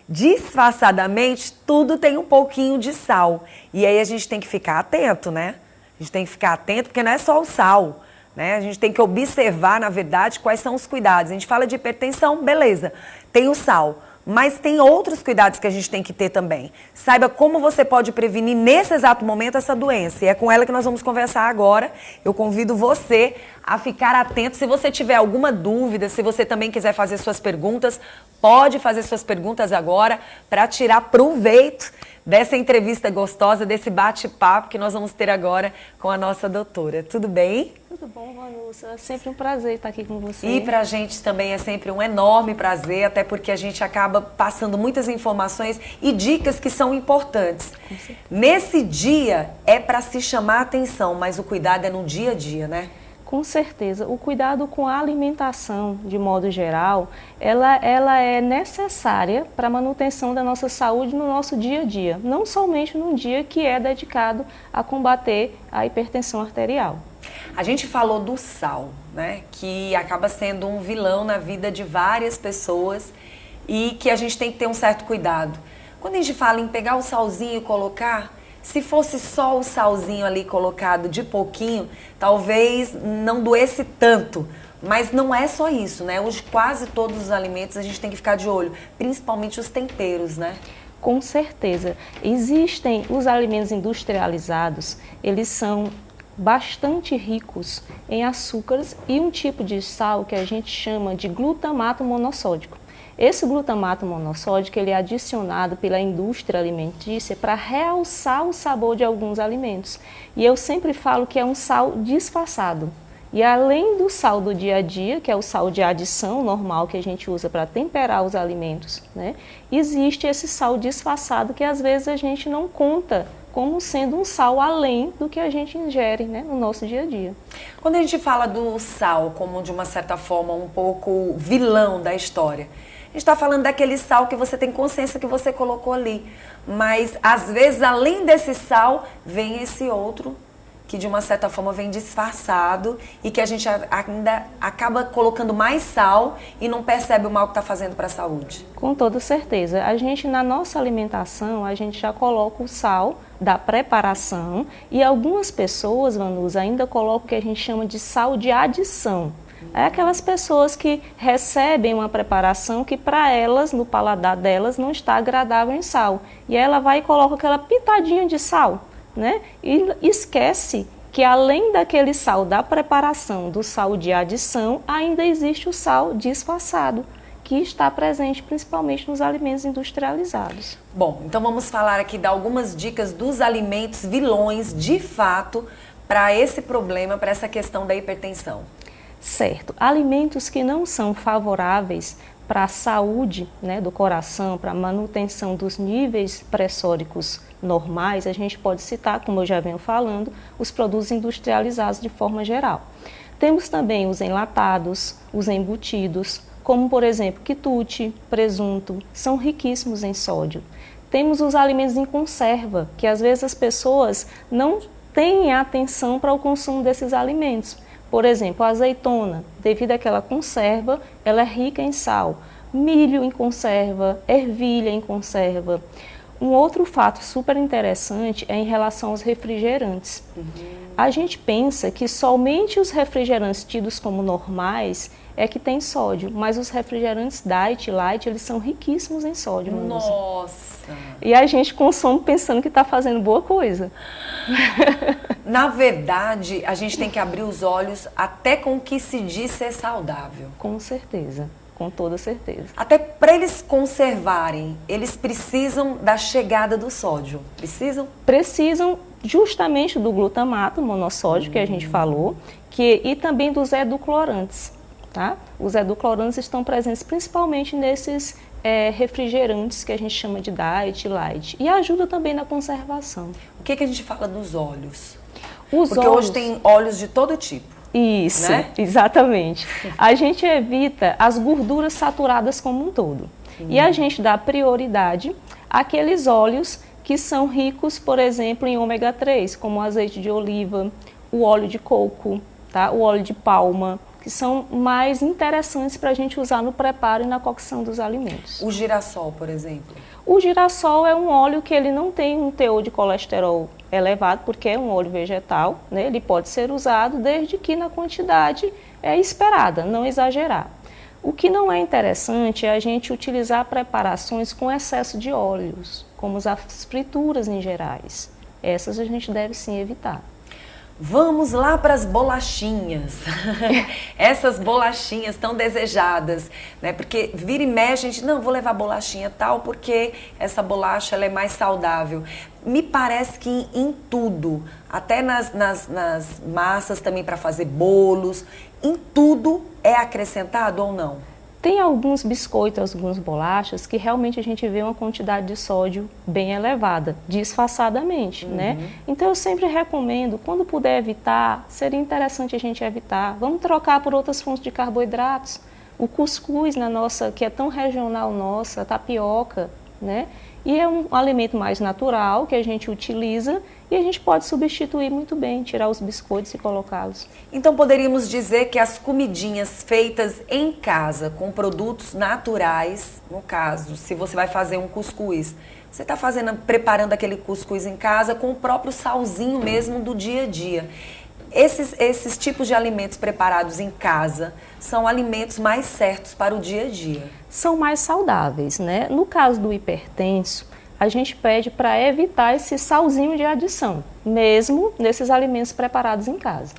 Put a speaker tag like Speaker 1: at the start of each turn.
Speaker 1: disfarçadamente, tudo tem um pouquinho de sal. E aí a gente tem que ficar atento, né? A gente tem que ficar atento porque não é só o sal, né? A gente tem que observar, na verdade, quais são os cuidados. A gente fala de hipertensão, beleza, tem o sal. Mas tem outros cuidados que a gente tem que ter também. Saiba como você pode prevenir nesse exato momento essa doença. E é com ela que nós vamos conversar agora. Eu convido você a ficar atento. Se você tiver alguma dúvida, se você também quiser fazer suas perguntas, pode fazer suas perguntas agora para tirar proveito dessa entrevista gostosa, desse bate-papo que nós vamos ter agora com a nossa doutora. Tudo bem?
Speaker 2: Tudo bom, Vanusa? É sempre um prazer estar aqui com você.
Speaker 1: E pra gente também é sempre um enorme prazer, até porque a gente acaba passando muitas informações e dicas que são importantes. Nesse dia é para se chamar a atenção, mas o cuidado é no dia a dia, né?
Speaker 2: Com certeza. O cuidado com a alimentação, de modo geral, ela é necessária para a manutenção da nossa saúde no nosso dia a dia. Não somente num dia que é dedicado a combater a hipertensão arterial.
Speaker 1: A gente falou do sal, né? Que acaba sendo um vilão na vida de várias pessoas e que a gente tem que ter um certo cuidado. Quando a gente fala em pegar o salzinho e colocar, se fosse só o salzinho ali colocado de pouquinho, talvez não doesse tanto. Mas não é só isso, né? Hoje quase todos os alimentos a gente tem que ficar de olho, principalmente os temperos, né?
Speaker 2: Com certeza. Existem os alimentos industrializados, eles são bastante ricos em açúcares e um tipo de sal que a gente chama de glutamato monossódico. Esse glutamato monossódico ele é adicionado pela indústria alimentícia para realçar o sabor de alguns alimentos. E eu sempre falo que é um sal disfarçado. E além do sal do dia a dia, que é o sal de adição normal que a gente usa para temperar os alimentos, né? Existe esse sal disfarçado que às vezes a gente não conta como sendo um sal além do que a gente ingere, né, no nosso dia a dia.
Speaker 1: Quando a gente fala do sal como de uma certa forma um pouco vilão da história, a gente está falando daquele sal que você tem consciência que você colocou ali. Mas, às vezes, além desse sal, vem esse outro que, de uma certa forma, vem disfarçado e que a gente ainda acaba colocando mais sal e não percebe o mal que está fazendo para a saúde.
Speaker 2: Com toda certeza. A gente, na nossa alimentação, a gente já coloca o sal da preparação e algumas pessoas, Vanusa, ainda colocam o que a gente chama de sal de adição. É aquelas pessoas que recebem uma preparação que para elas, no paladar delas, não está agradável em sal. E ela vai e coloca aquela pitadinha de sal, né? E esquece que além daquele sal da preparação, do sal de adição, ainda existe o sal disfarçado, que está presente principalmente nos alimentos industrializados.
Speaker 1: Bom, então vamos falar aqui de algumas dicas dos alimentos vilões, de fato, para esse problema, para essa questão da hipertensão.
Speaker 2: Certo. Alimentos que não são favoráveis para a saúde, né, do coração, para a manutenção dos níveis pressóricos normais, a gente pode citar, como eu já venho falando, os produtos industrializados de forma geral. Temos também os enlatados, os embutidos, como por exemplo quitute, presunto, são riquíssimos em sódio. Temos os alimentos em conserva, que às vezes as pessoas não têm atenção para o consumo desses alimentos. Por exemplo, a azeitona, devido àquela conserva, ela é rica em sal. Milho em conserva, ervilha em conserva. Um outro fato super interessante é em relação aos refrigerantes. A gente pensa que somente os refrigerantes tidos como normais é que tem sódio, mas os refrigerantes diet, light, eles são riquíssimos em sódio.
Speaker 1: Nossa!
Speaker 2: E a gente consome pensando que está fazendo boa coisa.
Speaker 1: Na verdade, a gente tem que abrir os olhos até com o que se diz ser saudável.
Speaker 2: Com certeza, com toda certeza.
Speaker 1: Até para eles conservarem, eles precisam da chegada do sódio. Precisam?
Speaker 2: Precisam justamente do glutamato monossódico que a gente falou, e também dos edulcorantes. Tá? Os edulcorantes estão presentes principalmente nesses refrigerantes que a gente chama de diet, light. E ajuda também na conservação.
Speaker 1: O que a gente fala dos óleos?
Speaker 2: Porque
Speaker 1: hoje tem óleos de todo tipo.
Speaker 2: Isso,
Speaker 1: né?
Speaker 2: Exatamente. A gente evita as gorduras saturadas como um todo. E a gente dá prioridade àqueles óleos que são ricos, por exemplo, em ômega 3, como o azeite de oliva, o óleo de coco, tá? O óleo de palma, que são mais interessantes para a gente usar no preparo e na cocção dos alimentos.
Speaker 1: O girassol, por exemplo?
Speaker 2: O girassol é um óleo que ele não tem um teor de colesterol elevado, porque é um óleo vegetal, né? Ele pode ser usado desde que na quantidade é esperada, não exagerar. O que não é interessante é a gente utilizar preparações com excesso de óleos, como as frituras em gerais. Essas a gente deve sim evitar.
Speaker 1: Vamos lá para as bolachinhas. Essas bolachinhas tão desejadas, né? Porque vira e mexe, a gente, não, vou levar bolachinha tal, porque essa bolacha ela é mais saudável. Me parece que em tudo, até nas massas também para fazer bolos, em tudo é acrescentado ou não?
Speaker 2: Tem alguns biscoitos, algumas bolachas que realmente a gente vê uma quantidade de sódio bem elevada, disfarçadamente, né? Então eu sempre recomendo, quando puder evitar, seria interessante a gente evitar. Vamos trocar por outras fontes de carboidratos. O cuscuz na nossa, que é tão regional nossa, a tapioca, né? E é um alimento mais natural que a gente utiliza e a gente pode substituir muito bem, tirar os biscoitos e colocá-los.
Speaker 1: Então poderíamos dizer que as comidinhas feitas em casa com produtos naturais, no caso, se você vai fazer um cuscuz, você está preparando aquele cuscuz em casa com o próprio salzinho mesmo do dia a dia. Esses tipos de alimentos preparados em casa são alimentos mais certos para o dia a dia.
Speaker 2: São mais saudáveis, né? No caso do hipertenso, a gente pede para evitar esse salzinho de adição, mesmo nesses alimentos preparados em casa.